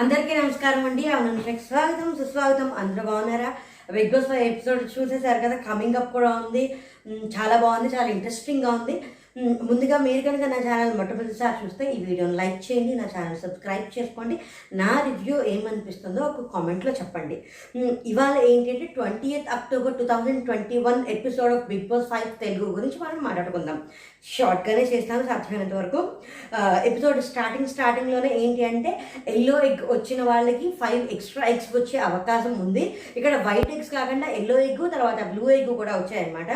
అందరికీ నమస్కారం అండి. అవునంటే స్వాగతం సుస్వాగతం. అందరూ బాగున్నారా? బిగ్ బాస్ 5 ఎపిసోడ్ చూసేసారు కదా, కమింగ్ అప్ కూడా ఉంది. చాలా బాగుంది, చాలా ఇంట్రెస్టింగ్గా ఉంది. ముందుగా మీరు కనుక నా ఛానల్ మొట్టమొదటిసారి చూస్తే ఈ వీడియోని లైక్ చేయండి, నా ఛానల్ సబ్స్క్రైబ్ చేసుకోండి. నా రివ్యూ ఏమనిపిస్తుందో ఒక కామెంట్లో చెప్పండి. ఇవాళ ఏంటంటే 20th October 2021 episode of Bigg Boss 5 Telugu గురించి మనం మాట్లాడుకుందాం. షార్ట్గానే చేస్తాను సాధ్యమైనంత వరకు. ఎపిసోడ్ స్టార్టింగ్లోనే ఏంటి అంటే ఎల్లో ఎగ్ వచ్చిన వాళ్ళకి 5 ఎక్స్ట్రా ఎగ్స్ వచ్చే అవకాశం ఉంది. ఇక్కడ వైట్ ఎగ్స్ కాకుండా ఎల్లో ఎగ్ తర్వాత బ్లూ ఎగ్ కూడా వచ్చాయన్నమాట.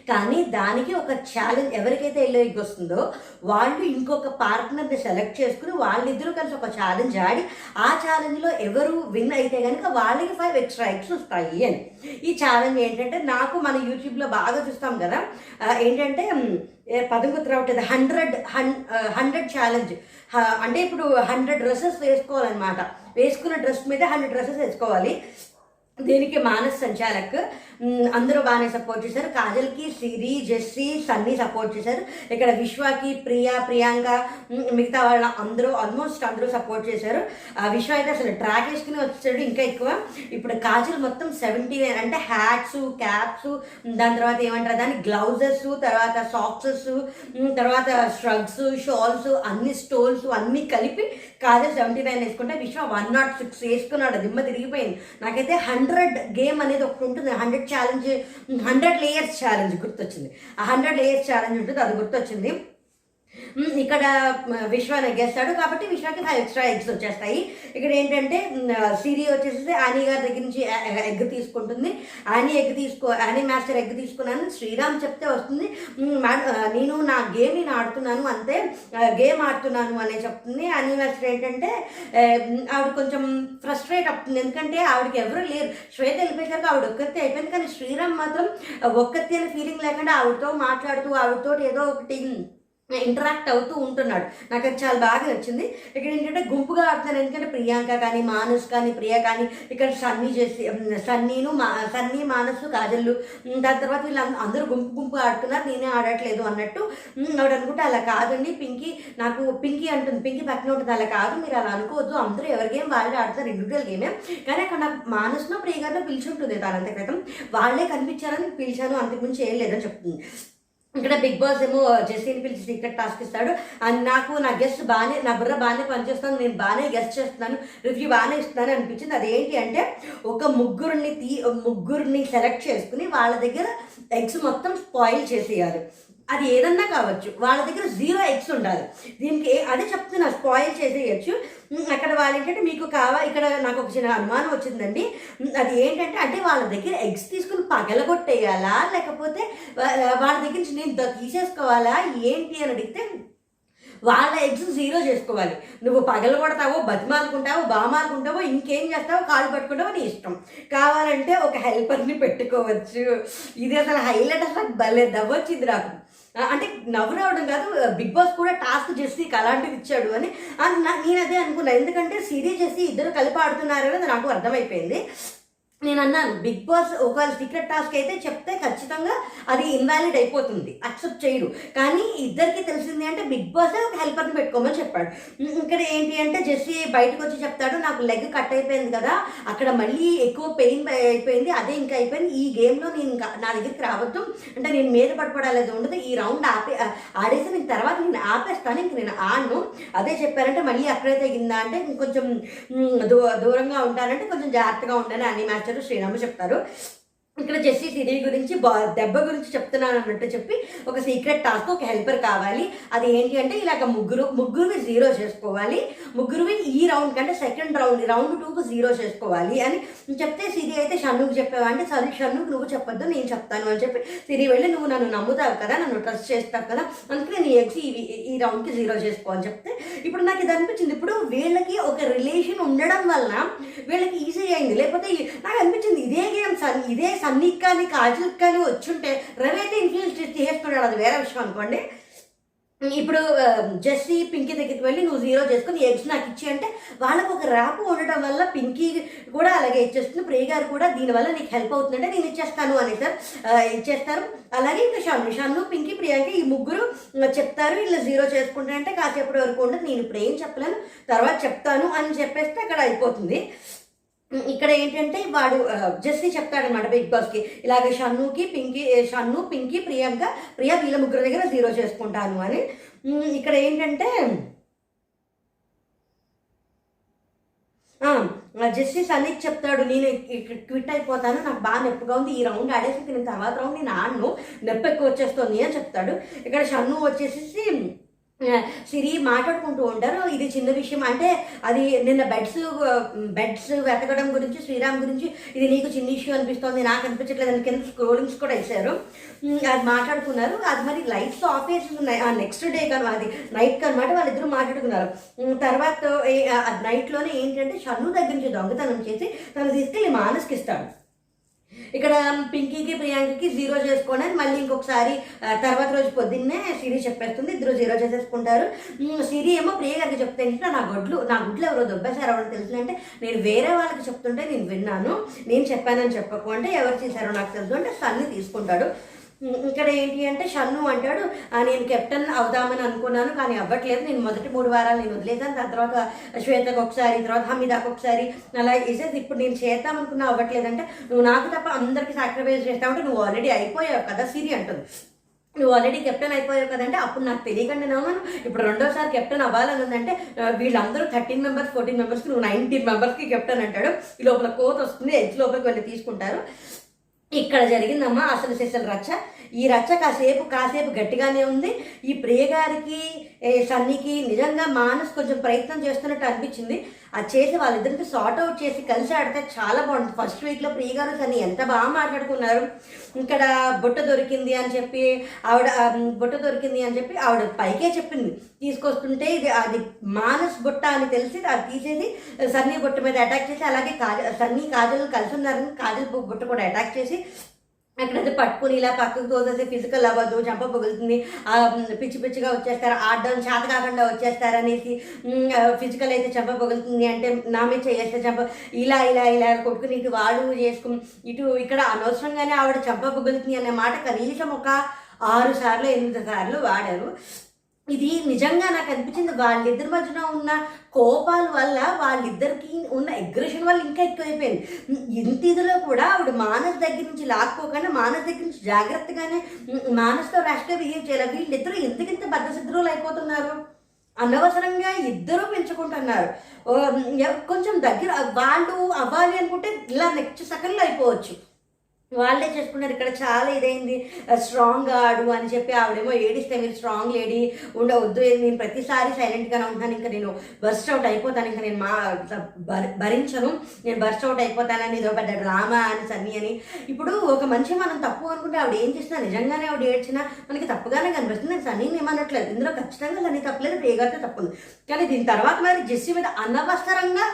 కానీ దానికి ఒక ఛాలెంజ్, ఎవరికైతే ఎల్లో ఎగ్ వస్తుందో వాళ్ళు ఇంకొక పార్ట్నర్ని సెలెక్ట్ చేసుకుని వాళ్ళిద్దరూ కలిసి ఒక ఛాలెంజ్ ఆడి ఆ ఛాలెంజ్లో ఎవరు విన్ అయితే కనుక వాళ్ళకి 5 ఎక్స్ట్రా ఎగ్స్ వస్తాయి అని. ఈ ఛాలెంజ్ ఏంటంటే, నాకు మన యూట్యూబ్లో బాగా చూస్తాం కదా, ఏంటంటే పదం గుర్తు రావట్లేదు, 100 ఛాలెంజ్. అంటే ఇప్పుడు 100 డ్రెస్సెస్ వేసుకోవాలన్నమాట. వేసుకున్న డ్రెస్ మీద 100 డ్రెస్సెస్ వేసుకోవాలి. దీనికి మానస్ సంచాలక్ అందరూ బాగానే సపోర్ట్ చేశారు. కాజల్కి సిరి, జెస్సీ, సన్నీ సపోర్ట్ చేశారు. ఇక్కడ విశ్వాకి, ప్రియాంక, మిగతా వాళ్ళ ఆల్మోస్ట్ అందరూ సపోర్ట్ చేశారు. విశ్వ అయితే అసలు ట్రాక్ వేసుకుని వచ్చాడు ఇంకా ఎక్కువ. ఇప్పుడు కాజల్ మొత్తం 79 అంటే హ్యాట్స్, క్యాప్స్, దాని తర్వాత ఏమంటారు దాన్ని గ్లౌజెస్, తర్వాత సాక్సెస్, తర్వాత స్ట్రగ్స్, షాల్స్, అన్ని స్టోల్స్ అన్నీ కలిపి కాజల్ 79 వేసుకుంటే విశ్వ 106 వేసుకున్నాడు. దిమ్మ తిరిగిపోయింది. నాకైతే 100 గేమ్ అనేది ఒకటి ఉంటుంది, 100 ఛాలెంజ్, 100 లేయర్స్ ఛాలెంజ్ గుర్తొచ్చింది. ఆ 100 లేయర్స్ ఛాలెంజ్ ఉంటుంది, అది గుర్తొచ్చింది. ఇక్కడ విశ్వ నెగ్గేస్తాడు కాబట్టి విశ్వకి 5 ఎక్స్ట్రా ఎగ్స్ వచ్చేస్తాయి. ఇక్కడ ఏంటంటే సిరి వచ్చేసి ఆనీ గారి దగ్గర నుంచి ఎగ్ తీసుకుంటుంది. ఆనీ మాస్టర్ ఎగ్ తీసుకున్నాను, శ్రీరామ్ చెప్తే వస్తుంది. నేను నా గేమ్ నేను ఆడుతున్నాను, అంతే గేమ్ ఆడుతున్నాను అనే చెప్తుంది. ఆనీ మాస్టర్ ఏంటంటే ఆవిడ కొంచెం ఫ్రస్ట్రేట్ అవుతుంది, ఎందుకంటే ఆవిడకి ఎవరు లేరు. శ్వేత వెళ్ళిపోయాక ఆవిడ ఒక్కతే అయిపోయింది. కానీ శ్రీరామ్ మాత్రం ఒక్కతే అనే ఫీలింగ్ లేకుండా ఆవిడతో మాట్లాడుతూ ఆవిడతో ఏదో ఒకటి ఇంటరాక్ట్ అవుతూ ఉంటున్నాడు. నాకు అది చాలా బాగా నచ్చింది. ఇక్కడ ఏంటంటే గుంపుగా ఆడుతున్నారు, ఎందుకంటే ప్రియాంక కానీ, మానస్ కానీ, ప్రియ కానీ, ఇక్కడ సన్నీ, మానస్, కాజల్లు, దాని తర్వాత వీళ్ళు అందరూ గుంపుగా ఆడుతున్నారు, నేనే ఆడట్లేదు అన్నట్టు ఆవిడ అనుకుంటే అలా కాదండి, పింకీ అంటుంది, పింకీ పక్కన ఉంటుంది, అలా కాదు మీరు అలా అనుకోవద్దు, అందరూ ఎవరి గేమ్ వాళ్ళే ఆడుతారు, ఇండివిజువల్ గేమే. కానీ అక్కడ నాకు మానస్లో, ప్రియగారిలో పిలిచుంటుంది తనంత క్రితం, వాళ్ళే కనిపించారని పిలిచాను, అంతకుమించి ఏం లేదని చెప్తుంది. ఇక్కడ బిగ్ బాస్ ఏమో జెస్సీని పిలిచి సీక్రెట్ టాస్క్ ఇస్తాడు. అండ్ నా గెస్ట్ బాగానే, నా బుర్ర బాగానే పనిచేస్తాను, నేను బాగానే గెస్ట్ చేస్తున్నాను, రివ్యూ బాగానే ఇస్తున్నాను అనిపించింది. అదేంటి అంటే ఒక ముగ్గురిని సెలెక్ట్ చేసుకుని వాళ్ళ దగ్గర ఎగ్స్ మొత్తం స్పాయిల్ చేసేయాలి. అది ఏదన్నా కావచ్చు, వాళ్ళ దగ్గర 0 ఎగ్స్ ఉండాలి. దీనికి అదే చెప్తున్నా, స్పాయిల్ చేసేయచ్చు. అక్కడ వాళ్ళు ఏంటంటే ఇక్కడ నాకు ఒక చిన్న అనుమానం వచ్చిందండి. అది ఏంటంటే, అంటే వాళ్ళ దగ్గర ఎగ్స్ తీసుకుని పగలగొట్టేయాలా, లేకపోతే వాళ్ళ దగ్గర నుంచి నేను తీసేసుకోవాలా ఏంటి అని అడిగితే, వాళ్ళ ఎగ్స్ 0 చేసుకోవాలి. నువ్వు పగలు కొడతావో, బతిమాలుకుంటావో, బామాలుకుంటావో, ఇంకేం చేస్తావో, కాలు పట్టుకుంటావో నీ ఇష్టం. కావాలంటే ఒక హెల్పర్ని పెట్టుకోవచ్చు. ఇది అసలు హైలైట్, అసలు భలే దవ్వొచ్చింది నాకు. అంటే నవ్వు రావడం కాదు, బిగ్ బాస్ కూడా టాస్క్ చేసి అలాంటిది ఇచ్చాడు అని నేను అదే అనుకున్నా. ఎందుకంటే సిరీస్ చేసి ఇద్దరు కలిపి ఆడుతున్నారని నాకు అర్థమైపోయింది. నేను అన్నాను, బిగ్ బాస్ ఒకవేళ సీక్రెట్ టాస్క్ అయితే చెప్తే ఖచ్చితంగా అది ఇన్వాలిడ్ అయిపోతుంది, అక్సెప్ట్ చేయడు. కానీ ఇద్దరికి తెలిసింది అంటే బిగ్ బాస్ ఒక హెల్పర్ని పెట్టుకోమని చెప్పాడు. ఇక్కడ ఏంటి అంటే జెస్సీ బయటకు వచ్చి చెప్తాడు, నాకు లెగ్ కట్ అయిపోయింది కదా, అక్కడ మళ్ళీ ఎక్కువ పెయిన్ అయిపోయింది, అదే ఇంకా అయిపోయింది, ఈ గేమ్లో నేను నా దగ్గరికి రావద్దు, అంటే నేను మీద పడిపోవడాలేదు ఉండదు, ఈ రౌండ్ ఆడేసి నేను తర్వాత నేను ఆపేస్తాను, ఇంక నేను ఆడను. అదే చెప్పారంటే మళ్ళీ అక్కడే తగిందా అంటే ఇంకొంచెం దూరంగా ఉంటానంటే కొంచెం జాగ్రత్తగా ఉండాలని అన్ని మ్యాచ్ శ్రీరాము చెప్తారు. ఇక్కడ జెస్సీ సిరి గురించి దెబ్బ గురించి చెప్తున్నాను అన్నట్టు చెప్పి ఒక సీక్రెట్ టాస్క్, ఒక హెల్పర్ కావాలి. అది ఏంటి అంటే ఇలాగ ముగ్గురువి 0 చేసుకోవాలి, ముగ్గురువి ఈ రౌండ్ కంటే సెకండ్ రౌండ్ 2కు 0 చేసుకోవాలి అని చెప్తే, సిరి అయితే షన్నుకు చెప్పావా అంటే, షన్నుకు నువ్వు చెప్పొద్దు నేను చెప్తాను అని చెప్పి సిరి వెళ్ళి, నువ్వు నన్ను నమ్ముతావు కదా, నన్ను ట్రస్ట్ చేస్తావు కదా, అందుకే నీ ఎగ్స్ ఈ రౌండ్కి 0 చేసుకో అని చెప్తే, ఇప్పుడు నాకు ఇది అనిపించింది, ఇప్పుడు వీళ్ళకి ఒక రిలేషన్ ఉండడం వల్ల వీళ్ళకి ఈజీ అయింది. లేకపోతే నాకు అనిపించింది ఇదే గేమ్ ఇదే సన్నీకి కానీ కాజల్కి కానీ వచ్చుంటే రవి అయితే ఇన్ఫ్లుయెన్స్ చేసుకున్నాడు, అది వేరే విషయం అనుకోండి. ఇప్పుడు జెస్సీ పింకీ దగ్గరికి వెళ్ళి నువ్వు 0 చేసుకుని ఎగ్స్ నాకు ఇచ్చి అంటే వాళ్ళకు ఒక ర్యాప్ ఉండటం వల్ల పింకీ కూడా అలాగే ఇచ్చేస్తుంది. ప్రియ గారు కూడా దీనివల్ల నీకు హెల్ప్ అవుతుందంటే నేను ఇచ్చేస్తాను అని సార్ ఇచ్చేస్తారు. అలాగే ఇంకా షన్ను పింకీ ప్రియాంక ఈ ముగ్గురు చెప్తారు వీళ్ళు 0 చేసుకుంటారంటే కాసేపటి వరకు ఉండదు, నేను ఇప్పుడు ఏం చెప్పలేను తర్వాత చెప్తాను అని చెప్పేస్తే అక్కడ అయిపోతుంది. ఇక్కడ ఏంటంటే వాడు జెస్సీ చెప్తాడనమాట బిగ్ బాస్కి ఇలాగ షన్ను పింకీ ప్రియ వీళ్ళ ముగ్గురు దగ్గర 0 చేసుకుంటాను అని. ఇక్కడ ఏంటంటే జెస్సీ సన్నీకి చెప్తాడు నేను క్విట్ అయిపోతాను, నాకు బాగా నొప్పిగా ఉంది, ఈ రౌండ్ ఆడేసి నేను తర్వాత రౌండ్ నేను ఆడను, నొప్పి ఎక్కువ వచ్చేస్తుంది అని చెప్తాడు. ఇక్కడ షన్ను వచ్చేసి సిరి మాట్లాడుకుంటూ ఉంటారు. ఇది చిన్న విషయం అంటే అది నిన్న బెడ్స్ వెతకడం గురించి శ్రీరామ్ గురించి ఇది నీకు చిన్న ఇష్యూ అనిపిస్తుంది నాకు అనిపించట్లేదు అని కింద స్క్రోలింగ్స్ కూడా వేశారు. అది మాట్లాడుకున్నారు. అది మరి లైట్స్ ఆఫ్ చేసి ఉన్నాయి ఆ నెక్స్ట్ డే కానీ అది నైట్ అనమాట వాళ్ళిద్దరూ మాట్లాడుకున్నారు. తర్వాత నైట్లోనే ఏంటంటే షన్ను దగ్గర నుంచి దొంగతనం చేసి తను తీసుకెళ్ళి మానస్కి ఇస్తాడు. ఇక్కడ పింకీకి ప్రియాంకకి 0 చేసుకోండి అని మళ్ళీ ఇంకొకసారి తర్వాత రోజు పొద్దున్నే సిరి చెప్పేస్తుంది, ఇద్దరు 0 చేసేసుకుంటారు. సిరి ఏమో ప్రియ గారికి చెప్తే నా గుడ్లు ఎవరో దొబ్బేశారో అని తెలిసిందంటే నేను వేరే వాళ్ళకి చెప్తుంటే నేను విన్నాను, నేను చెప్పానని చెప్పకు అంటే ఎవరు చేశారో నాకు తెలుసు అంటే సన్ని తీసుకుంటాడు. ఇక్కడ ఏంటి అంటే షన్ను అంటాడు నేను కెప్టెన్ అవుదామని అనుకున్నాను కానీ అవ్వట్లేదు, నేను మొదటి 3 వారాలు నేను వదిలేసాను, దాని తర్వాత శ్వేతకు ఒకసారి తర్వాత హమీదాకు ఒకసారి అలా వేసేసి ఇప్పుడు నేను చేద్దామనుకున్నా అవ్వట్లేదంటే నువ్వు నాకు తప్ప అందరికీ సాక్రిఫైస్ చేస్తావంటే నువ్వు ఆల్రెడీ అయిపోయావు కదా సిరి అంటుంది. నువ్వు ఆల్రెడీ కెప్టెన్ అయిపోయావు కదంటే అప్పుడు నాకు తెలియకుండా నమ్మను, ఇప్పుడు రెండోసారి కెప్టెన్ అవ్వాలని ఉందంటే వీళ్ళందరూ 13 మెంబర్స్ 14 మెంబర్స్కి నువ్వు 19 మెంబర్స్కి కెప్టెన్ అంటాడు. ఈ లోపల కోత వస్తుంది, ఎగ్స్ లోపలికి వెళ్ళి తీసుకుంటారు. ఇక్కడ జరిగిందమ్మా అసలు రచ్చ. ఈ రచ్చ కాసేపు గట్టిగానే ఉంది. ఈ ప్రియ గారికి సన్నీకి నిజంగా మానస్ కొంచెం ప్రయత్నం చేస్తున్నట్టు అనిపించింది. అది చేసి వాళ్ళిద్దరికి సార్ట్ అవుట్ చేసి కలిసి ఆడితే చాలా బాగుంటుంది. ఫస్ట్ వీక్లో ప్రియ గారు సన్నీ ఎంత బాగా మాట్లాడుకున్నారు. ఇక్కడ బుట్ట దొరికింది అని చెప్పి ఆవిడ పైకే చెప్పింది, తీసుకొస్తుంటే అది మానస్ బుట్ట అని తెలిసి అది తీసేసి సన్నీ బుట్ట మీద అటాక్ చేసి అలాగే సన్నీ కాజల్ కలిసి ఉన్నారని కాజల్ బుట్ట కూడా అటాక్ చేసి అక్కడైతే పట్టుకుని ఇలా పక్కకు తోసేసి ఫిజికల్ అవ్వదు, చంప పగులుతుంది, పిచ్చిగా వచ్చేస్తారు, ఆడడం చేత కాకుండా వచ్చేస్తారు అనేసి ఫిజికల్ అయితే చంప పగులుతుంది అంటే నా మీద చేస్తే చంప ఇలా కొట్టుకుని ఇటు వాడు ఇటు ఇక్కడ అనవసరంగానే ఆవిడ చంప పగులుతుంది అనే మాట కనీసం ఒక 6 సార్లు 8 సార్లు వాడారు. ఇది నిజంగా నాకు అనిపించింది వాళ్ళిద్దరి మధ్యన ఉన్న కోపాల వల్ల వాళ్ళిద్దరికి ఉన్న అగ్రెషన్ వల్ల ఇంకా ఎక్కువైపోయింది. ఇంత ఇదిలో కూడా ఆవిడ మానస్ దగ్గర నుంచి లాక్కోకుండా మానస్ దగ్గర నుంచి జాగ్రత్తగానే మానస్తో ర్యాష్గా బిహేవ్ చేయాలి. వీళ్ళిద్దరూ ఎందుకింత బద్ధశత్రువులు అయిపోతున్నారు, అనవసరంగా ఇద్దరూ పెంచుకుంటున్నారు. కొంచెం దగ్గర వాళ్ళు అవ్వాలి అనుకుంటే ఇలా నెక్స్ట్ సెకండ్లో అయిపోవచ్చు, వాళ్ళే చేసుకున్నారు. ఇక్కడ చాలా ఇదైంది, స్ట్రాంగ్ ఆడు అని చెప్పి ఆవిడేమో ఏడిస్తే మీరు స్ట్రాంగ్ లేడీ ఉండవద్దు, నేను ప్రతిసారి సైలెంట్గానే ఉంటున్నాను, ఇంకా నేను బర్స్ట్ అవుట్ అయిపోతాను, ఇంకా నేను భరించను, నేను బర్స్ట్ అవుట్ అయిపోతానని ఇది ఒక డ్రామా అని సన్నీ అని. ఇప్పుడు ఒక మనిషి మనం తప్పు అనుకుంటే ఆవిడ ఏం చేసినా నిజంగానే ఆవిడ ఏడ్చినా మనకి తప్పుగానే కనిపిస్తుంది. నేను సన్నీని ఏమనట్లేదు, ఇందులో ఖచ్చితంగా సన్నీ తప్పలేదు, ప్రియగారితో తప్పుంది. కానీ దీని తర్వాత మరి జెస్సీ మీద అనవసరంగా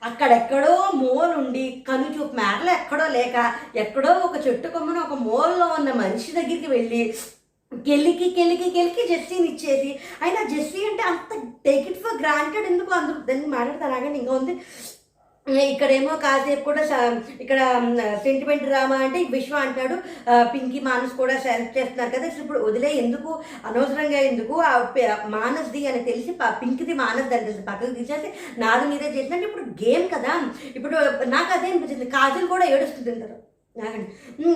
అక్కడెక్కడో మూలుండి కనుచూపు మేరలో ఎక్కడో లేక ఎక్కడో ఒక చెట్టు కొమ్మను ఒక మూలలో ఉన్న మనిషి దగ్గరికి వెళ్ళి కెలికి జెస్సీని ఇచ్చేసి అయినా జెస్సీ అంటే అంత టేక్ ఇట్ ఫర్ గ్రాంటెడ్ ఎందుకు అందరూ దాన్ని మాట్లాడతారు. ఇంకా ఉంది ఇక్కడేమో కాసేపు కూడా ఇక్కడ సెంటిమెంట్ డ్రామా అంటే విశ్వ అంటాడు పింకీ మానస్ కూడా సెలెక్ట్ చేస్తున్నారు కదా ఇప్పుడు వదిలే ఎందుకు అనవసరంగా ఎందుకు మానస్ది అని తెలిసి పింక్ది మానస్ అని తెలిసి పక్కకు తీసేసి నాది మీదే చేసినట్టు ఇప్పుడు గేమ్ కదా. ఇప్పుడు నాకు అదే అనిపించింది, కాజల్ కూడా ఏడుస్తుంది అంటారు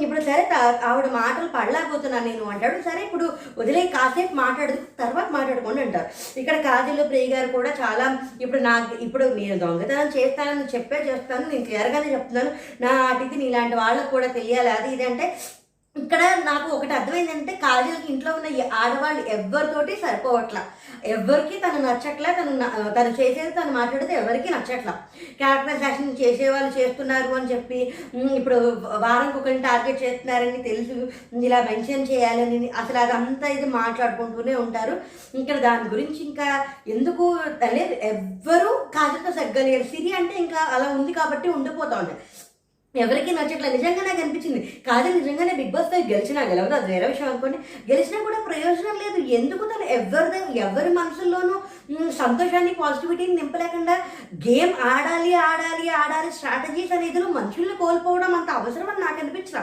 ఇప్పుడు సరే ఆవిడ మాటలు పడలేకపోతున్నాను నేను అంటాడు. సరే ఇప్పుడు వదిలే కాసేపు మాట్లాడదు తర్వాత మాట్లాడుకోండి అంటారు. ఇక్కడ కాజల్ ప్రియ గారు కూడా చాలా ఇప్పుడు నేను దొంగతనం చేస్తానని చేస్తాను, నేను క్లియర్గానే చెప్తున్నాను, నా ఆటికి నీలాంటి వాళ్ళకు కూడా తెలియాలి అది ఇది అంటే. ఇక్కడ నాకు ఒకటి అర్థమైందంటే కాజల్కి ఇంట్లో ఉన్న ఆడవాళ్ళు ఎవరితోటి సరిపోవట్లా, ఎవరికి తను నచ్చట్లా, తను చేసేది తను మాట్లాడితే ఎవరికి నచ్చట్లా. క్యారెక్టరైజేషన్ చేసేవాళ్ళు చేస్తున్నారు అని చెప్పి ఇప్పుడు వారానికి ఒకరిని టార్గెట్ చేస్తున్నారని తెలుసు, ఇలా మెన్షన్ చేయాలని అసలు అదంతా ఇది మాట్లాడుకుంటూనే ఉంటారు. ఇక్కడ దాని గురించి ఇంకా ఎందుకు లేదు, ఎవ్వరూ కాజల్తో సగ్గలేరు. సిరి అంటే ఇంకా అలా ఉంది కాబట్టి ఉండిపోతా ఉంటారు. ఎవరికి నచ్చట్లే. నిజంగా నాకు అనిపించింది కాజల్ నిజంగానే బిగ్ బాస్ గెలిచినా గెలవదు అది వేరే విషయం అనుకోండి, గెలిచినా కూడా ప్రయోజనం లేదు. ఎందుకు తను ఎవరి మనసుల్లోనూ సంతోషాన్ని పాజిటివిటీని నింపలేకుండా గేమ్ ఆడాలి ఆడాలి ఆడాలి స్ట్రాటజీస్ అనేది మనుషుల్ని కోల్పోవడం అంత అవసరం అని నాకు అనిపించరా.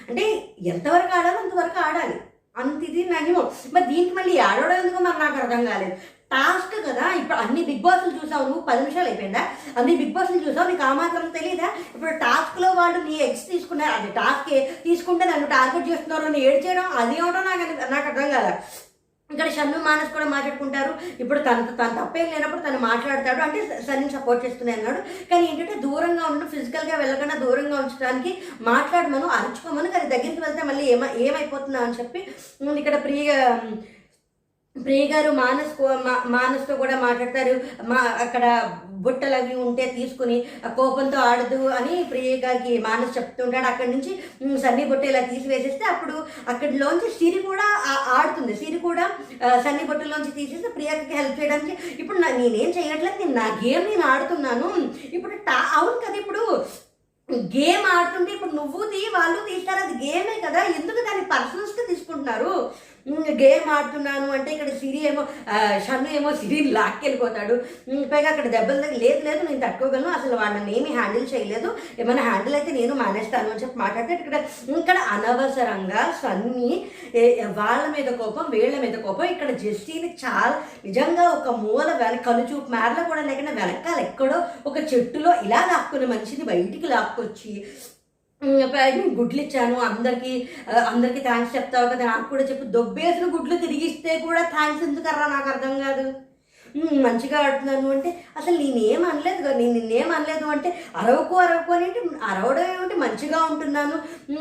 అంటే ఎంతవరకు ఆడాలో అంతవరకు ఆడాలి, అంత ఇది నయమో. మరి దీనికి మళ్ళీ ఆడడం ఎందుకు మరి నాకు అర్థం కాలేదు. టాస్క్ కదా, ఇప్పుడు అన్ని బిగ్ బాస్లు చూసావు నువ్వు, 10 నిమిషాలు అయిపోయిందా, అన్ని బిగ్ బాస్లు చూసావు, నీకు ఆ మాత్రం తెలియదా? ఇప్పుడు టాస్క్లో వాళ్ళు నీ ఎగ్స్ తీసుకున్నారు, అది టాస్క్ తీసుకుంటే నన్ను టార్గెట్ చేస్తున్నారు అని ఏడ్ చేయడం, అది ఏమిటో నాకు అర్థం కాదు. ఇక్కడ షన్ను మానస్ కూడా మాట్లాడుకుంటారు. ఇప్పుడు తను తప్పేం లేనప్పుడు తను మాట్లాడతాడు అంటే సన్ని సపోర్ట్ చేస్తూనే అన్నాడు. కానీ ఏంటంటే దూరంగా ఉండడం, ఫిజికల్గా వెళ్ళకుండా దూరంగా ఉంచడానికి మాట్లాడమను, అరుచుకోమను, కానీ దగ్గరికి వెళ్తే మళ్ళీ ఏమైపోతుందా అని చెప్పి ఇక్కడ ప్రియ గారు మానస్తో కూడా మాట్లాడతారు. అక్కడ బుట్టలు అవి ఉంటే తీసుకుని కోపంతో ఆడదు అని ప్రియ గారికి మానస్ చెప్తుంటాడు. అక్కడి నుంచి సన్నీ బుట్ట ఇలా తీసివేసేస్తే అప్పుడు అక్కడిలోంచి సిరి కూడా ఆడుతుంది. సిరి కూడా సన్నీ బుట్టలోంచి తీసేస్తే ప్రియకి హెల్ప్ చేయడానికి. ఇప్పుడు నేనేం చేయట్లేదు, నేను నా గేమ్ నేను ఆడుతున్నాను. ఇప్పుడు అవును కదా, ఇప్పుడు గేమ్ ఆడుతుంటే ఇప్పుడు నువ్వు వాళ్ళు తీస్తారు, అది గేమే కదా, ఎందుకు దాన్ని పర్సనల్స్గా తీసుకుంటున్నారు? గేమ్ ఆడుతున్నాను అంటే ఇక్కడ సిరి ఏమో షన్ను ఏమో సిరిని లాక్కెళ్ళిపోతాడు. పైగా అక్కడ దెబ్బలు లేదు నేను తట్టుకోగలను, అసలు వాళ్ళని ఏమీ హ్యాండిల్ చేయలేదు, ఏమైనా హ్యాండిల్ అయితే నేను మానేస్తాను అని చెప్పి మాట్లాడితే ఇక్కడ అనవసరంగా సన్ని వాళ్ళ మీద కోపం వీళ్ళ మీద కోపం. ఇక్కడ జెస్సీని చాలా నిజంగా ఒక మూల కనుచూపు మేరలో కూడా లేకుండా వెనకాల ఎక్కడో ఒక చెట్టులో ఇలా లాక్కున్న మనిషిని బయటికి లాక్కొచ్చి గుడ్లు ఇచ్చాను అందరికీ థ్యాంక్స్ చెప్తావు కదా, నాకు కూడా చెప్పి దొబ్బేసిన గుడ్లు తిరిగిస్తే కూడా థ్యాంక్స్ ఎందుకర్రా నాకు అర్థం కాదు. మంచిగా ఆడుతున్నాను అంటే అసలు నేనేం అనలేదు కదా, నిన్నేం అనలేదు అంటే అరవకు అని అంటే అరవడం ఏమిటి, మంచిగా ఉంటున్నాను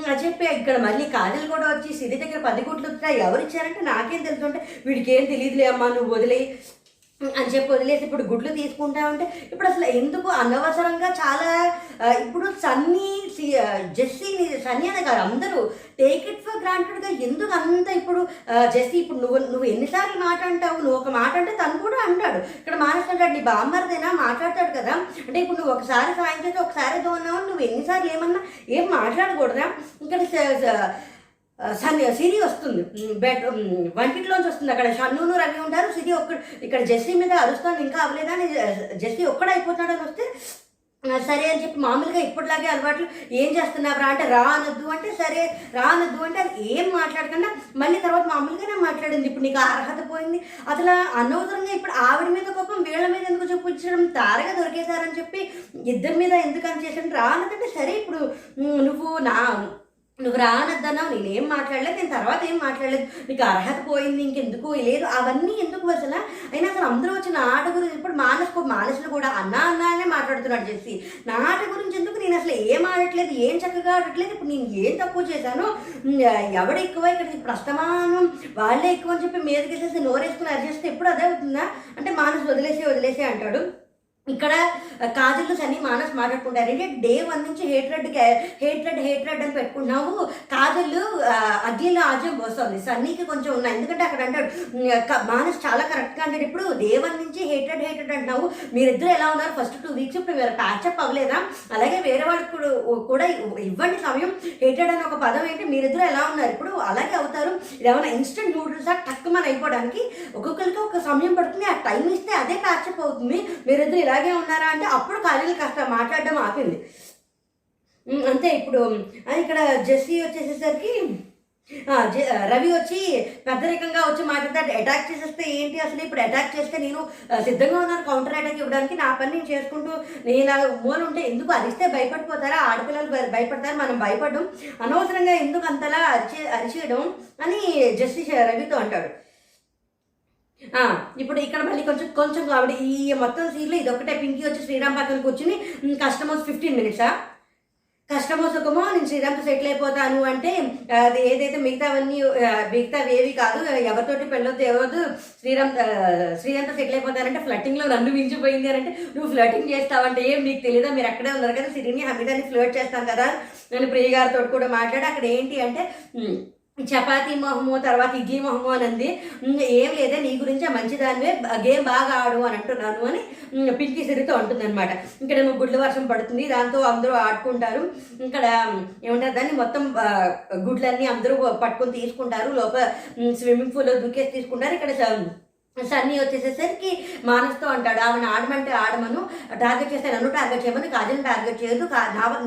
అని చెప్పి ఇక్కడ మళ్ళీ కాజల్ కూడా వచ్చి సిరి దగ్గర 10 గుడ్లు వస్తాయి, ఎవరు ఇచ్చారంటే నాకేం తెలుసుంటే వీడికి ఏం తెలియదులే అమ్మా నువ్వు వదిలే అని చెప్పి వదిలేసి ఇప్పుడు గుడ్లు తీసుకుంటా ఉంటే ఇప్పుడు అసలు ఎందుకు అనవసరంగా చాలా ఇప్పుడు జెస్సీని సన్నీ అనే కాదు అందరూ టేక్ ఇట్ ఫర్ గ్రాంటెడ్గా ఎందుకు అంత ఇప్పుడు జెస్సీ ఇప్పుడు నువ్వు ఎన్నిసార్లు మాట అంటావు, నువ్వు ఒక మాట అంటే తను కూడా అంటాడు. ఇక్కడ మానస్ అంటాడు నీ బామ్మర్దేనా మాట్లాడతాడు కదా, అంటే ఇప్పుడు నువ్వు ఒకసారి సాయం చేసి ఒకసారి ఏదో ఉన్నావు, నువ్వు ఎన్నిసార్లు ఏమన్నా ఏం మాట్లాడకూడదా. ఇక్కడ సిరి వస్తుంది వంటిట్లోంచి వస్తుంది, అక్కడ షన్నును రవి ఉంటారు, సిరి ఇక్కడ జెస్సీ మీద అరుస్తాను ఇంకా అవ్వలేదా అని జెస్సీ ఒక్కడైపోతున్నాడని వస్తే సరే అని చెప్పి మామూలుగా ఇప్పటిలాగే అలవాట్లు ఏం చేస్తున్నారా అంటే రానొద్దు అంటే సరే రానొద్దు అంటే అది ఏం మాట్లాడకుండా మళ్ళీ తర్వాత మామూలుగానే మాట్లాడింది. ఇప్పుడు నీకు అర్హత పోయింది, అసలు అనవసరంగా ఇప్పుడు ఆవిడ మీద కోపం వీళ్ళ మీద ఎందుకు చూపించడం, తారగా దొరికేశారని చెప్పి ఇద్దరి మీద ఎందుకు అని చేసాను. రానదంటే సరే ఇప్పుడు నువ్వు రానద్దన్నావు, నేనేం మాట్లాడలేదు, నేను తర్వాత ఏం మాట్లాడలేదు, నీకు అర్హత పోయింది ఇంకెందుకు లేదు, అవన్నీ ఎందుకు అసలు. అయినా అసలు అందరూ వచ్చిన ఆట గురించి ఇప్పుడు మానసులు కూడా అన్నానే మాట్లాడుతున్నాడు చేసి నా ఆట గురించి ఎందుకు, నేను అసలు ఏం ఆడట్లేదు, ఏం చక్కగా ఆడట్లేదు, ఇప్పుడు నేను ఏం తక్కువ చేశాను, ఎవడ ఎక్కువ ఇక్కడ ప్రస్తమానం వాళ్ళే ఎక్కువ అని చెప్పి మీదకేసేసి నోరేసుకుని అరిచేస్తే ఎప్పుడు అదే అవుతుందా అంటే మానసు వదిలేసి అంటాడు. ఇక్కడ కాజల్ సన్నీ మానస్ మాట్లాడుకుంటారు అంటే డే 1 నుంచి హేట్రెడ్ అని పెట్టుకున్నావు. కాజల్ అగ్గిలో ఆజ్యం పోస్తుంది, సన్నీకి కొంచెం ఉన్నాయి. ఎందుకంటే అక్కడ అంటాడు మానస్ చాలా కరెక్ట్గా అంటాడు, ఇప్పుడు డే 1 నుంచి హేట్రెడ్ అంటున్నావు, మీరిద్దరు ఎలా ఉన్నారు ఫస్ట్ 2 వీక్స్, ఇప్పుడు మీరు ప్యాచప్ అవ్వలేదా, అలాగే వేరే వాళ్ళకి కూడా ఇవ్వండి సమయం. హేటెడ్ అని ఒక పదం ఏంటి, మీరిద్దరు ఎలా ఉన్నారు ఇప్పుడు అలాగే అవుతారు, ఏమైనా ఇన్స్టెంట్ నూడిల్స్ టక్కుమని అయిపోవడానికి ఒక్కొక్కరికి ఒక సమయం పడుతుంది, ఆ టైం ఇస్తే అదే ప్యాచప్ అవుతుంది, మీరిద్దరు ఇలాగే ఉన్నారా అంటే అప్పుడు కాజల్ కాస్త మాట్లాడడం ఆపింది అంతే. ఇప్పుడు ఇక్కడ జెస్సీ వచ్చేసేసరికి రవి వచ్చి పెద్దరికంగా వచ్చి మాట్లాడతాడు, అటాక్ చేసేస్తే ఏంటి అసలు, ఇప్పుడు అటాక్ చేస్తే నేను సిద్ధంగా ఉన్నాను కౌంటర్ అటాక్ ఇవ్వడానికి, నా పని నేను చేసుకుంటూ నేను మూలు ఉంటే ఎందుకు అరిస్తే భయపడిపోతారా, ఆడపిల్లలు భయపడతారు, మనం భయపడడం అనవసరంగా ఎందుకు అంతలా అరిచేయడం అని జెస్సీ రవితో అంటాడు. ఇప్పుడు ఇక్కడ మళ్ళీ కొంచెం కాబట్టి ఈ మొత్తం సీన్లో ఇదొక్కటే పింకీ వచ్చి శ్రీరామ్ పక్కన కూర్చుని కస్టమర్స్ 15 మినిట్సా కస్టమర్స్ ఒకమో నేను శ్రీరామ్తో సెటిల్ అయిపోతాను అంటే అది ఏదైతే మిగతావి ఏవి కాదు, ఎవరితోటి పెళ్ళొద్దు ఎవరొద్దు, శ్రీరామ్తో సెటిల్ అయిపోతానంటే ఫ్లటింగ్లో నన్ను మించిపోయింది అని అంటే నువ్వు ఫ్లటింగ్ చేస్తావంటే ఏం నీకు తెలియదా, మీరు అక్కడే ఉన్నారు కదా, సిరిని హమీదాన్ని ఫ్లర్ట్ చేస్తాను కదా నేను ప్రియ గారితో కూడా మాట్లాడి అక్కడ ఏంటి అంటే చపాతీ మొహము, తర్వాత ఇడ్లీ మొహము అని అంది. ఏం లేదే, నీ గురించే మంచిదానివే, గేమ్ బాగా ఆడు అని అంటున్నాను అని పింకీ సిరితో అంటుందన్నమాట. ఇక్కడ నువ్వు గుడ్ల వర్షం పడుతుంది, దాంతో అందరూ ఆడుకుంటారు. ఇక్కడ ఏమంటారు దాన్ని, మొత్తం గుడ్లన్నీ అందరూ పట్టుకొని తీసుకుంటారు, లోపల స్విమ్మింగ్ పూల్లో దూకేసి తీసుకుంటారు. ఇక్కడ సన్నీ వచ్చేసేసరికి మానస్తో అంటాడు, ఆమెను ఆడమంటే ఆడమను, టార్గెట్ చేస్తే నన్ను టార్గెట్ చేయమని, కాజల్ని టార్గెట్ చేయదు,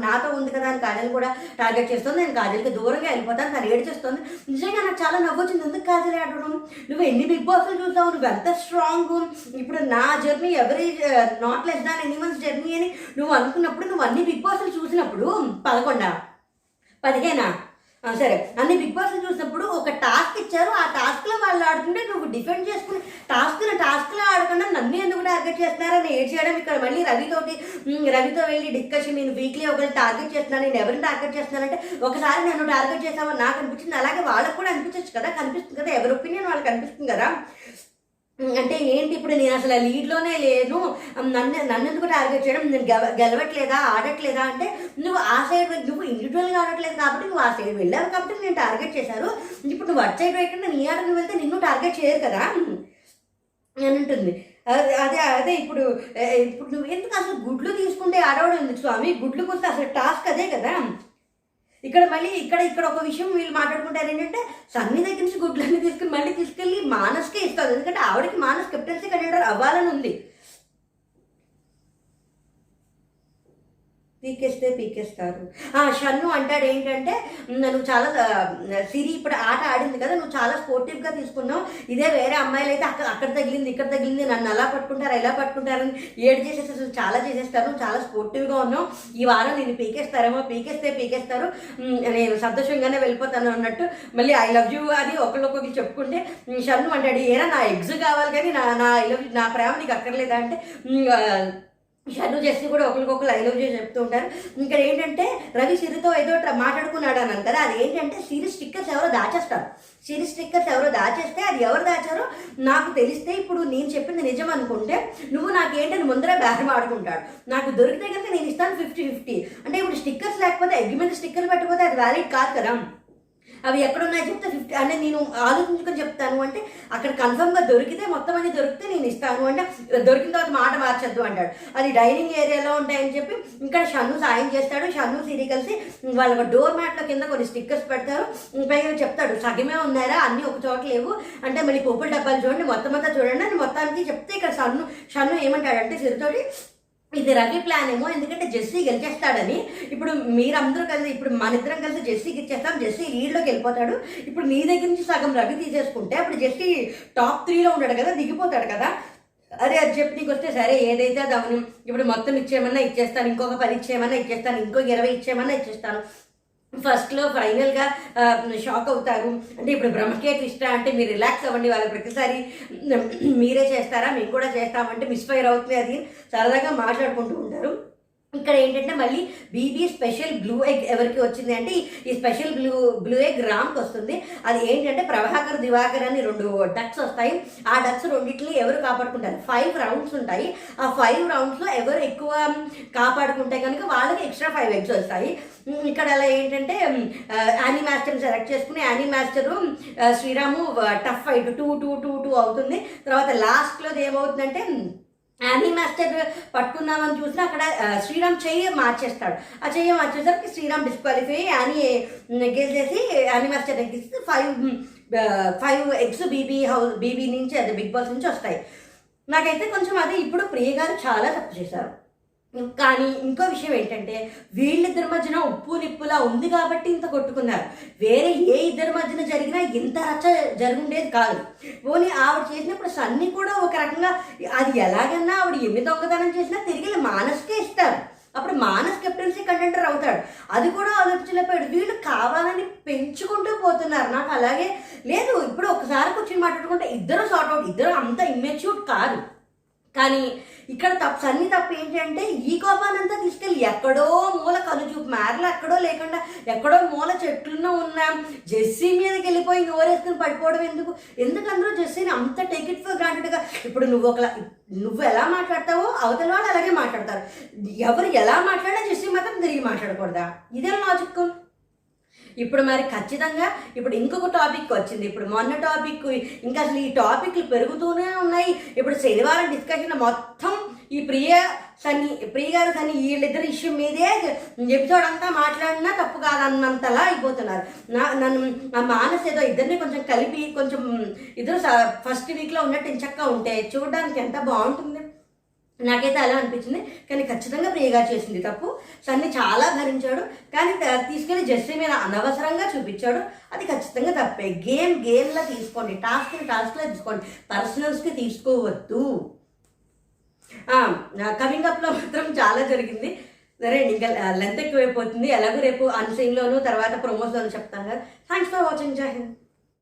నాతో ఉంది కదా అని కాజల్ కూడా టార్గెట్ చేస్తుంది, నేను కాజల్కి దూరంగా వెళ్ళిపోతాను, తను ఏడ్చేస్తుంది. నిజంగా నాకు చాలా నవ్వొచ్చింది, ఎందుకు కాజల్ ఆడడం, నువ్వు ఎన్ని బిగ్ బాస్లు చూసావు, నువ్వు ఎంత స్ట్రాంగ్, ఇప్పుడు నా journey every not less than anyone's journey అని నువ్వు అనుకున్నప్పుడు, నువ్వు అన్ని బిగ్ బాస్లు చూసినప్పుడు 11 15 సరే, అన్ని బిగ్ బాస్లు చూసినప్పుడు ఒక టాస్క్ ఇచ్చారు, ఆ టాస్క్లో వాళ్ళు ఆడుతుంటే నువ్వు డిఫెండ్ చేసుకుని టాస్క్లో ఆడకుండా నన్ను ఎందుకు టార్గెట్ చేస్తున్నారని ఏడ్చేయడం. ఇక్కడ మళ్ళీ రవితో వెళ్ళి డిస్కషన్, నేను వీక్లీ ఒకరిని టార్గెట్ చేస్తున్నాను, నేను ఎవరిని టార్గెట్ చేస్తున్నానంటే, ఒకసారి నన్ను టార్గెట్ చేసామని నాకు అనిపించింది, అలాగే వాళ్ళకు కూడా అనిపించచ్చు కదా, కనిపిస్తుంది కదా, ఎవరి ఒపీనియన్ వాళ్ళకి అనిపిస్తుంది కదా. అంటే ఏంటి, ఇప్పుడు నేను అసలు లీడ్లోనే లేను, నన్ను ఎందుకు టార్గెట్ చేయడం, నేను గెలవట్లేదా, ఆడట్లేదా అంటే, నువ్వు ఆ సైడ్, నువ్వు ఇండివిజువల్గా ఆడట్లేదు కాబట్టి నువ్వు ఆ సైడ్ వెళ్ళావు కాబట్టి నేను టార్గెట్ చేశారు. ఇప్పుడు నువ్వు అటు సైడ్ వెళ్ళకుండా నీ ఆటకు వెళ్తే నిన్ను టార్గెట్ చేయరు కదా అని ఉంటుంది. అదే ఇప్పుడు నువ్వు ఎందుకు అసలు గుడ్లు తీసుకుంటే ఆడవడం ఎందుకు స్వామి, గుడ్లు కొస్తే అసలు టాస్క్ అదే కదా. ఇక్కడ మళ్ళీ ఇక్కడ ఒక విషయం వీళ్ళు మాట్లాడుకుంటారు ఏంటంటే, సన్నీ దగ్గర నుంచి గుడ్లన్నీ తీసుకుని మళ్ళీ తీసుకెళ్ళి మానస్కే ఇస్తారు, ఎందుకంటే ఆవిడకి మానస్ కెప్టెన్సీ కంటెండర్ అవ్వాలని ఉంది. పీకేస్తారు. షన్ను అంటాడు ఏంటంటే, నువ్వు చాలా సిరి ఇప్పుడు ఆట ఆడింది కదా, నువ్వు చాలా స్పోర్టివ్గా తీసుకున్నావు, ఇదే వేరే అమ్మాయిలు అయితే అక్కడ తగిలింది ఇక్కడ తగిలింది, నన్ను అలా పట్టుకుంటారు ఇలా పట్టుకుంటారని ఏడు చేసేసి చాలా చేసేస్తారు, నువ్వు చాలా స్పోర్టివ్గా ఉన్నావు, ఈ వారం నేను పీకేస్తారేమో, పీకేస్తారు, నేను సంతోషంగానే వెళ్ళిపోతాను అన్నట్టు మళ్ళీ ఐ లవ్ యూ అని ఒకరికొకరికి చెప్పుకుంటే, షన్ను అంటాడు, ఏరా నా ఎగ్స్ కావాలి కానీ నా ఐ లవ్ యూ, నా ప్రేమ నీకు అక్కర్లేదా అంటే, షన్ను జెస్సీ కూడా ఒకరికొకరు ఐ లవ్ యూ చెప్తూ ఉంటారు. ఇక్కడ ఏంటంటే రవి సిరితో ఏదో మాట్లాడుకున్నాడు అని అంటారు, అది ఏంటంటే సిరి స్టిక్కర్స్ ఎవరో దాచేస్తారు, సిరి స్టిక్కర్స్ ఎవరో దాచేస్తే అది ఎవరు దాచారో నాకు తెలిస్తే, ఇప్పుడు నేను చెప్పింది నిజం అనుకుంటే నువ్వు నాకేంటని ముందరే బేరం ఆడుకుంటాడు, నాకు దొరికితే కనుక నేను ఇస్తాను 50-50. అంటే ఇప్పుడు స్టిక్కర్స్ లేకపోతే ఎగ్గి మీద స్టిక్కర్లు పెట్టకపోతే అది వ్యాలిడ్ కాదు కదా, అవి ఎక్కడున్నాయో చెప్తే 50 అంటే నేను ఆలోచించుకొని చెప్తాను అంటే, అక్కడ కన్ఫర్మ్గా దొరికితే మొత్తం అన్ని దొరికితే నేను ఇస్తాను అంటే, దొరికిన తర్వాత మాట మార్చద్దు అంటాడు. అది డైనింగ్ ఏరియాలో ఉంటాయని చెప్పి ఇక్కడ షన్ను సాయం చేస్తాడు. షన్ను సిరి కలిసి వాళ్ళ డోర్ మ్యాట్లో కింద కొన్ని స్టిక్కర్స్ పెడతారు, పైగా చెప్తాడు సగమే ఉన్నారా అన్నీ ఒక చోట లేవు అంటే, మళ్ళీ పప్పుల డబ్బాలు చూడండి మొత్తం అంతా చూడండి అని మొత్తానికి చెప్తే, ఇక్కడ షన్ను ఏమంటాడంటే సిరితోటి, ఇది రవి ప్లాన్ ఏమో, ఎందుకంటే జెస్సీ గెలిచేస్తాడని, ఇప్పుడు మీరందరూ కలిసి, ఇప్పుడు మన ఇద్దరం కలిసి జెస్సీకి ఇచ్చేస్తాం, జెస్సీ లీడ్లోకి వెళ్ళిపోతాడు, ఇప్పుడు నీ దగ్గర నుంచి సగం రవి తీసేసుకుంటే అప్పుడు జెస్సీ టాప్ 3లో ఉంటాడు కదా, దిగిపోతాడు కదా. అది చెప్పి నీకు వస్తే సరే ఏదైతే అది అవును, ఇప్పుడు మొత్తం ఇచ్చేయమన్నా ఇచ్చేస్తాను, ఇంకొక 10 ఇచ్చేయమన్నా ఇచ్చేస్తాను, ఇంకో 20 ఇచ్చేయమన్నా ఇచ్చేస్తాను. ఫస్ట్లో ఫైనల్గా షాక్ అవుతారు, అంటే ఇప్పుడు బ్రహ్మకేట్ ఇష్టం అంటే మీరు రిలాక్స్ అవ్వండి, వాళ్ళు ప్రతిసారి మీరే చేస్తారా మేము కూడా చేస్తామంటే మిస్ఫైర్ అవుతుంది, అది సరదాగా మాట్లాడుకుంటూ ఉంటారు. ఇక్కడ ఏంటంటే మళ్ళీ బీబీ స్పెషల్ బ్లూ ఎగ్ ఎవరికి వచ్చింది అంటే, ఈ స్పెషల్ బ్లూ ఎగ్ రామ్కి వస్తుంది. అది ఏంటంటే ప్రభాకర్ దివాకర్ అని 2 డక్స్ వస్తాయి, ఆ డక్స్ రెండింటిని ఎవరు కాపాడుకుంటారు, 5 రౌండ్స్ ఉంటాయి, ఆ 5 రౌండ్స్లో ఎవరు ఎక్కువ కాపాడుకుంటే కనుక వాళ్ళకి ఎక్స్ట్రా 5 ఎగ్స్ వస్తాయి. ఇక్కడ అలా ఏంటంటే యానీ మాస్టర్ని సెలెక్ట్ చేసుకుని, Annie master Sriram tough fight 2-2-2-2 అవుతుంది. తర్వాత లాస్ట్లో ఏమవుతుందంటే, యానీ మాస్టర్ పట్టుకుందామని చూసినా అక్కడ శ్రీరామ్ చెయ్యి మార్చేస్తాడు, ఆ చెయ్యి మార్చేసరికి శ్రీరామ్ డిస్క్వాలిఫై, యానీ గెలిచేసి యానీ మాస్టర్ ఎగ్గిస్తే 5 ఎగ్స్ బీబీ నుంచి, అది బిగ్ బాస్ నుంచి వస్తాయి. నాకైతే కొంచెం అది ఇప్పుడు ప్రియ గారు చాలా తప్పు చేశారు. కానీ ఇంకో విషయం ఏంటంటే, వీళ్ళిద్దరి మధ్యన ఉప్పు నిప్పులా ఉంది కాబట్టి ఇంత కొట్టుకున్నారు, వేరే ఏ ఇద్దరి మధ్యన జరిగినా ఇంత రచ్చ జరుగుండేది కాదు. పోనీ ఆవిడ చేసినప్పుడు సన్నీ కూడా ఒక రకంగా, అది ఎలాగన్నా ఆవిడ ఎన్ని దొంగతనం చేసినా తిరిగి మానస్కే ఇస్తారు, అప్పుడు మానస్ కెప్టెన్సీ కంటెండర్ అవుతాడు, అది కూడా ఆలోచించలేకపోయాడు. వీళ్ళు కావాలని పెంచుకుంటూ పోతున్నారు. నాకు అలాగే లేదు, ఇప్పుడు ఒకసారి కూర్చొని మాట్లాడుకుంటే ఇద్దరు సార్ట్ అవుట్, ఇద్దరు అంత ఇమ్మెచ్యూర్ కాదు. కానీ ఇక్కడ సన్నీ తప్పు ఏంటి అంటే, ఈ కోపానంతా తీసుకెళ్ళి ఎక్కడో మూల కనుచూపు మేరలో ఎక్కడో లేకుండా ఎక్కడో మూల చెట్లున్న ఉన్న జెస్సీ మీదకి వెళ్ళిపోయి నోరేసుకుని పడిపోవడం ఎందుకు అందరూ జెస్సీని అంత టేక్ ఇట్ ఫర్ గ్రాంటెడ్గా, ఇప్పుడు నువ్వు ఎలా మాట్లాడతావో అవతల వాళ్ళు అలాగే మాట్లాడతారు, ఎవరు ఎలా మాట్లాడినా జెస్సీ మాత్రం తిరిగి మాట్లాడకూడదా, ఇదే లాజిక్. ఇప్పుడు మరి ఖచ్చితంగా ఇప్పుడు ఇంకొక టాపిక్ వచ్చింది. ఇప్పుడు మొన్న టాపిక్ ఇంకా అసలు ఈ టాపిక్లు పెరుగుతూనే ఉన్నాయి. ఇప్పుడు శనివారం డిస్కషన్ మొత్తం ఈ ప్రియ గారు సన్ని వీళ్ళిద్దరు ఇష్యూ మీదే ఎపిసోడ్ అంతా మాట్లాడినా తప్పు కాదన్నంతలా అయిపోతున్నారు. నన్ను మానస్ ఏదో ఇద్దరిని కొంచెం కలిపి కొంచెం ఇద్దరు ఫస్ట్ వీక్లో ఉన్నట్టు ఇంచక్కా ఉంటే చూడడానికి ఎంత బాగుంటుంది. నాకైతే అలా అనిపించింది. కానీ ఖచ్చితంగా ప్రియగా చేసింది తప్పు. సన్ని చాలా భరించాడు, కానీ తీసుకెళ్ళి జెస్సీ మీద అనవసరంగా చూపించాడు. అది ఖచ్చితంగా తప్పే. గేమ్లా తీసుకోండి, టాస్క్లో తీసుకోండి, పర్సనల్స్కి తీసుకోవద్దు. కమింగ్ అప్లో మాత్రం చాలా జరిగింది. సరే ఇంకా లెంత్ ఎక్కువైపోతుంది. ఎలాగో రేపు అన్సీన్లోను తర్వాత ప్రమోషన్లోను చెప్తాను కదా. Thanks for watching. జై హింద్.